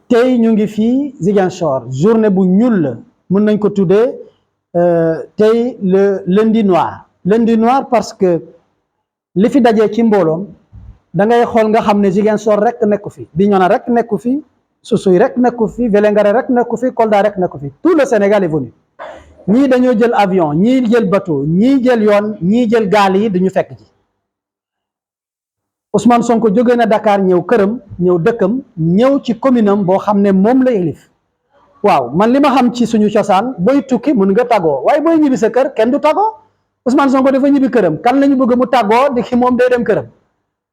tey ñu ngi fii Ziguinchor journée bu ñuul la mën nañ ko tuddee tey le lundi noir parce que li fi dajee ci mbooloom da ngay xool nga xam ne Ziguinchor rek nekku fi Bignona rek nekku fi Oussouye rek nekku fi Vélingara rek nekku fi Kolda rek nekku fi tout le Sénégal est venu ñii dañoo jël avion ñii jël bateau ñii jël yoon ñii jël gaal yi dañu fekk ji Ousmane Sonko jóge na Dakar ñëw këram ñëw dëkkam ñëw ci commune am boo xam ne moom la élif waaw man li ma xam ci suñu cosaan booy tukki mun nga tàggoo waaye booy ñibbi sa kër kenn du tàggoo Ousmane Sonko dafa ñibbi këram kan lañu bëgg mu tàggoo di ki moom day dem këram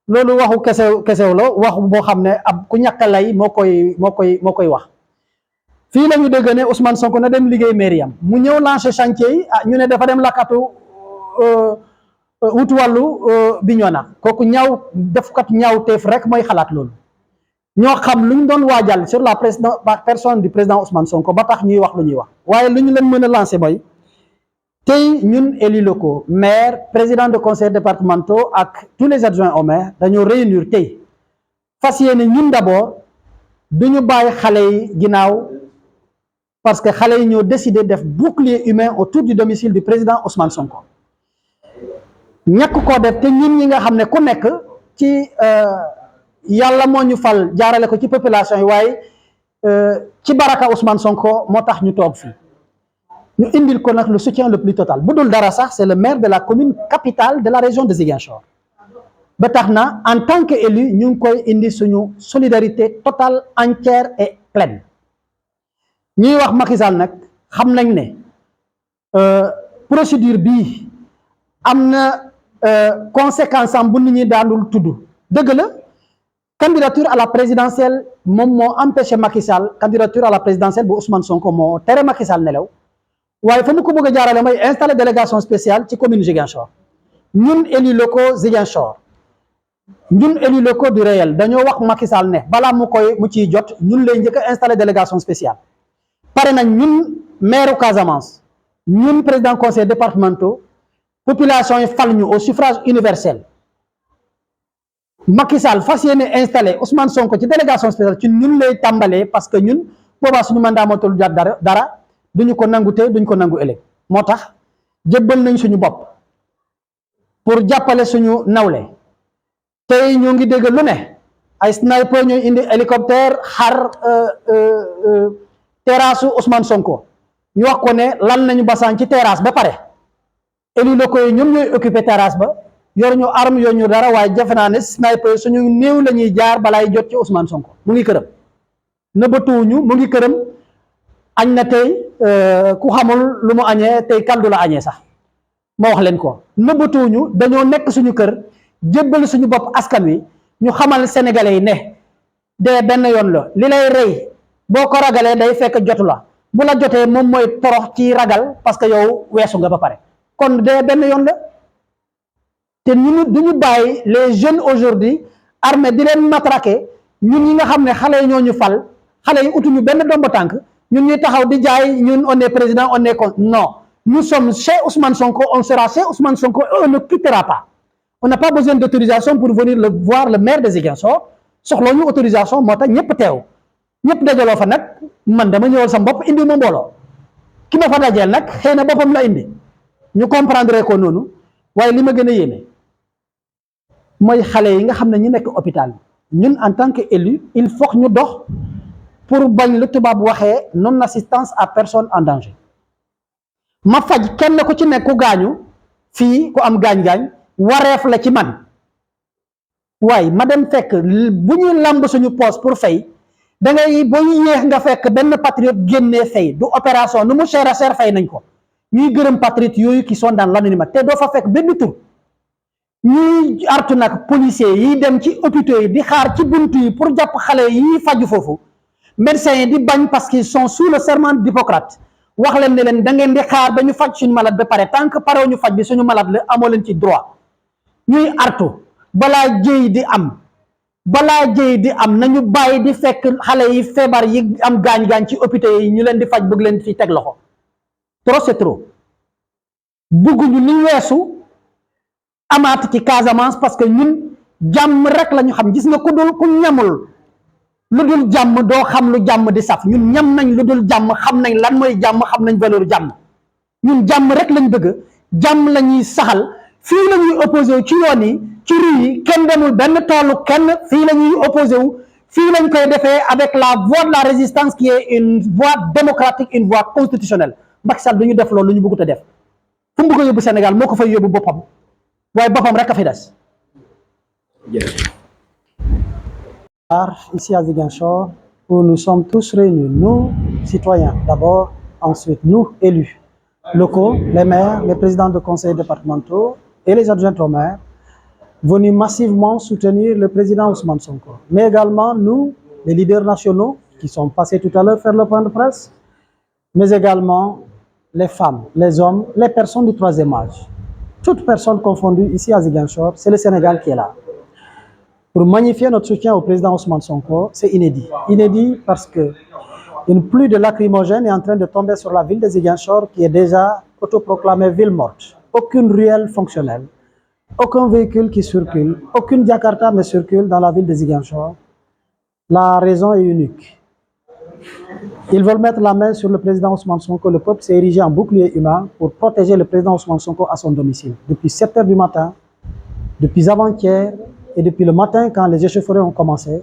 loolu waxu kesew la wax boo xam ne ab ku ñàkk lay moo koy wax fii la ñu dégg ne Ousmane Sonko na dem liggéey mairie am mu ñëw lancer chantier yi ñu ne dafa dem lakkatu wutu wàllu Bignona kooku ñaaw defkat ñaaw teef rek mooy xalaat loolu ñoo xam lu ñu doon waajal sur la personne du président Ousmane Sonko ba tax ñuy wax lu ñuy wax waaye lu ñu leen mën a lancer mooy tey ñun élus locaux maire président de conseil départementaux ak tous les adjoints au maire dañoo réunir tey fas yéene ñun d'abord du ñu bàyyi xale yi ginnaaw parce que xale yi ñoo décidé def bouclier humain autour du domicile du président Ousmane Sonko ñàkk koo def te ñun ñi nga xam ne ku nekk ci yàlla moo ñu fal jaarale ko ci population yi waaye ci baraka Ousmane Sonko moo tax ñu toog fii ñu indil ko nag le soutien le plus total bu dul dara sax c'est le maire de la commune capitale de la région de Ziguinchor ba tax na en tant que élu ñu ngi koy indi suñu solidarité totale entière et pleine ñuy wax Macky Sall nag xam nañ ne procédure bii am na conséquence am bu nit ñi daanul tudd dëgg la candidature à la présidentielle moom moo empêché Macky Sall candidature à la présidentielle bu Ousmane Sonko moo tere Macky Sall nelaw waaye fa mu ko bëgg a jaarale mooy installé délégation spéciale ci commune Ziguinchor ñun élus locaux Ziguinchor ñun élus locaux du réel dañoo wax Macky Sall ne balaa mu ciy jot ñun lay njëkk a installé délégation spéciale pare nañ ñun maire Casamance ñun président conseil départementaux population yi fal ñu au suffrage universel Macky Sall fas yéene installé Ousmane Sonko ci délégation spéciale ci ñun lay tàmbalee parce que ñun boobaa suñu mandat moo tollu dara duñu ko nangu tey duñu ko nangu ëllëg moo tax jébbal nañ suñu bopp pour jàppale suñu nawle tey ñoo ngi dégg lu ne ay sniper ñooy indi hélicoptère xar terrasse Ousmane Sonko ñu wax ko ne lan nañu basaan ci terrasse ba pare élus locaux yi ñoom ñooy occupé terrasse ba yor ñu arme yor ñu dara waaye jafe naa ne sniper suñu néew la ñuy jaar balaay jot ci Ousmane Sonko mu ngi këram nëbbatuwuñu mu ngi këram añ na tey ku xamul lu mu añee tey kaldu la añee sax ma wax leen ko nëbbatuwuñu dañoo nekk suñu kër jébbal suñu bopp askan wi ñu xamal sénégalais yi ne dee benn yoon la li lay rey boo ko ragalee day fekk jotu la bu la jotee moom mooy torox ci ragal parce que yow weesu nga ba pare kon dee benn yoon la te ñu duñu bàyyi les jeunes aujourd'hui armés di leen matraquer ñun ñi nga xam ne xale yi ñoo ñu fal xale yi utuñu benn domba tànk ñun ñuy taxaw di jaay ñun on est président on est contre non nous sommes chez Ousmane Sonko on sera chez Ousmane Sonko et on ne quittera pas on n'a pas besoin d'autorisation pour venir voir le maire de Ziguinchor soxloo ñu autorisation moo tax ñëpp teew ñëpp dajaloo fa nag man dama ñëwal sa bopp indi ma mbooloo ki ma fa dajeel nag xëy na boppam la indi ñu comprendre ko noonu waaye li ma gën a yéeme mooy xale yi nga xam ne ñu nekk hôpital ñun en tant que élu il faut ñu dox pour bañ lu tubaab waxee non assistance à personne en danger ma faj kenn ku ci nekk ku gaañu fii ku am gaañ-gaañ wareef la ci man waaye ma dem fekk bu ñuy lamb suñu poste pour fay da ngay boo yéex nga fekk benn patriote génnee fay du opération nu mu cher a cher fay nañ ko ñuy gërëm patriote yooyu qui sont dans l'anonymat te doo fa fekk benn tur ñuy artu nag policiers yi dem ci hôpitaux yi di xaar ci buntu yi pour jàpp xale yi faju foofu médecins yi di bañ parce qu'ils sont sous le serment d'Hippocrate wax leen ne leen da ngeen di xaar ba ñu faj suñu malade ba pare tant que parew ñu faj bi suñu malade la amoo leen ci droit ñuy artu balaa jëy di am nañu bàyyi di fekk xale yi feebar yi am gaañ-gaañ ci hôpitaux yi ñu leen di faj bëgg leen fi teg loxo trop c'est trop bëgguñu li weesu amaat ci Casamance parce que ñun jàmm rek la ñu xam gis nga ku ñamul lu dul jàmm doo xam lu jàmm di saf ñun ñam nañ lu dul jàmm xam nañ lan mooy jàmm xam nañ valeur jàmm ñun jàmm rek lañ bëgg jàmm la ñuy saxal fii la ñuy opposé wu ci yoon yi ci rue yi kenn demul benn toolu kenn fii la ñuy opposé wu fii lañ koy defee avec la voie de la résistance qui est une voie démocratique une voie constitutionnelle Macky Sall du ñu def loolu lu ñu bëggut a def fu mu bëgg a yóbbu Sénégal moo ko fay yóbbu boppam waaye boppam rek a fi des. Ici à Ziguinchor, où nous sommes tous réunis, nous, citoyens d'abord, ensuite nous, élus locaux, les maires, les présidents de conseils départementaux et les adjoints au maire, venus massivement soutenir le président Ousmane Sonko. Mais également nous, les leaders nationaux, qui sont passés tout à l'heure faire le point de presse, mais également les femmes, les hommes, les personnes du troisième âge. Toutes personnes confondues ici à Ziguinchor, c'est le Sénégal qui est là. Pour magnifier notre soutien au président Ousmane Sonko, c'est inédit. Inédit parce que une pluie de lacrymogènes est en train de tomber sur la ville de Ziguinchor qui est déjà autoproclamée ville morte. Aucune ruelle fonctionnelle, aucun véhicule qui circule, aucune Jakarta ne circule dans la ville de Ziguinchor. La raison est unique. Ils veulent mettre la main sur le président Ousmane Sonko. Le peuple s'est érigé en bouclier humain pour protéger le président Ousmane Sonko à son domicile. Depuis 7 heures du matin, depuis avant-hier, et depuis le matin, quand les échauffourées ont commencé,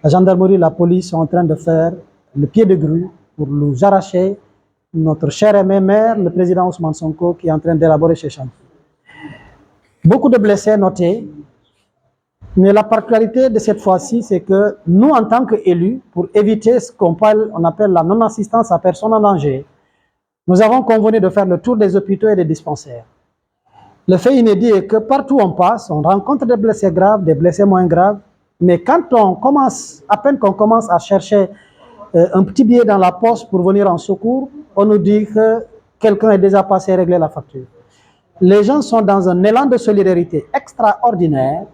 la gendarmerie et la police sont en train de faire le pied de grue pour nous arracher notre cher aimé maire, le président Ousmane Sonko, qui est en train d'élaborer ses chantiers. Beaucoup de blessés notés, mais la particularité de cette fois-ci, c'est que nous, en tant qu'élus, pour éviter ce qu'on appelle la non-assistance à personne en danger, nous avons convenu de faire le tour des hôpitaux et des dispensaires. Le fait inédit est que partout où on passe, on rencontre des blessés graves, des blessés moins graves, mais quand on commence, à peine qu'on commence à chercher un petit billet dans la poche pour venir en secours, on nous dit que quelqu'un est déjà passé régler la facture. Les gens sont dans un élan de solidarité extraordinaire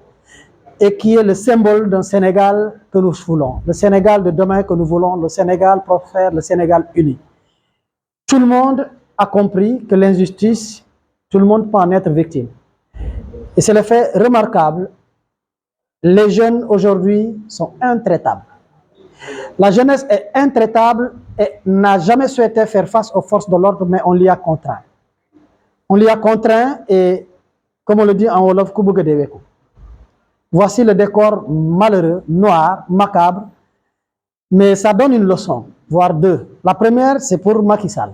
et qui est le symbole d'un Sénégal que nous voulons, le Sénégal de demain que nous voulons, le Sénégal prospère, le Sénégal uni. Tout le monde a compris que l'injustice, tout le monde peut en être victime. Et c'est le fait remarquable, les jeunes aujourd'hui sont intraitables. La jeunesse est intraitable et n'a jamais souhaité faire face aux forces de l'ordre, mais on l'y a contraint. On l'y a contraint et, comme on le dit en Wolof, Kubugedeweku. Voici le décor malheureux, noir, macabre, mais ça donne une leçon, voire deux. La première, c'est pour Macky Sall.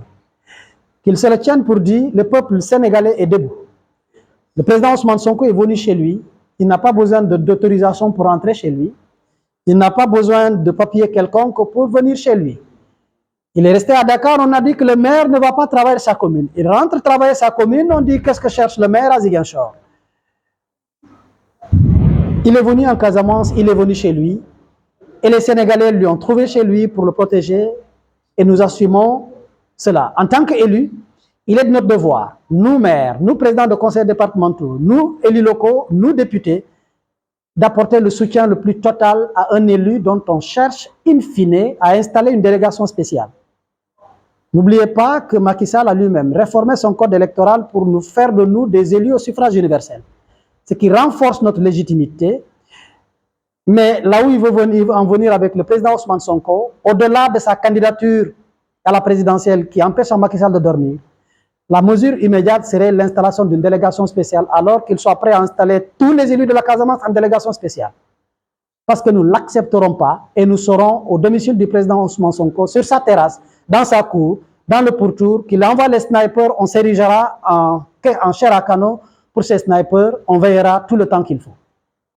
Qu'il se le tienne pour dire, le peuple sénégalais est debout. Le président Ousmane Sonko est venu chez lui, il n'a pas besoin d'autorisation pour entrer chez lui, il n'a pas besoin de papier quelconque pour venir chez lui. Il est resté à Dakar, on a dit que le maire ne va pas travailler sa commune. Il rentre travailler sa commune, on dit qu'est-ce que cherche le maire à Ziguinchor. Il est venu en Casamance, il est venu chez lui, et les Sénégalais lui ont trouvé chez lui pour le protéger, et nous assumons cela. En tant qu'élus, il est de notre devoir, nous maires, nous présidents de conseils départementaux, nous élus locaux, nous députés, d'apporter le soutien le plus total à un élu dont on cherche, in fine, à installer une délégation spéciale. N'oubliez pas que Macky Sall a lui-même réformé son code électoral pour nous faire de nous des élus au suffrage universel, ce qui renforce notre légitimité. Mais là où il veut en venir avec le président Ousmane Sonko, au-delà de sa candidature à la présidentielle qui empêche Macky Sall de dormir, la mesure immédiate serait l'installation d'une délégation spéciale, alors qu'il soit prêt à installer tous les élus de la Casamance en délégation spéciale. Parce que nous ne l'accepterons pas et nous serons au domicile du président Ousmane Sonko, sur sa terrasse, dans sa cour, dans le pourtour, qu'il envoie les snipers, on s'érigera en chair à canon pour ces snipers, on veillera tout le temps qu'il faut.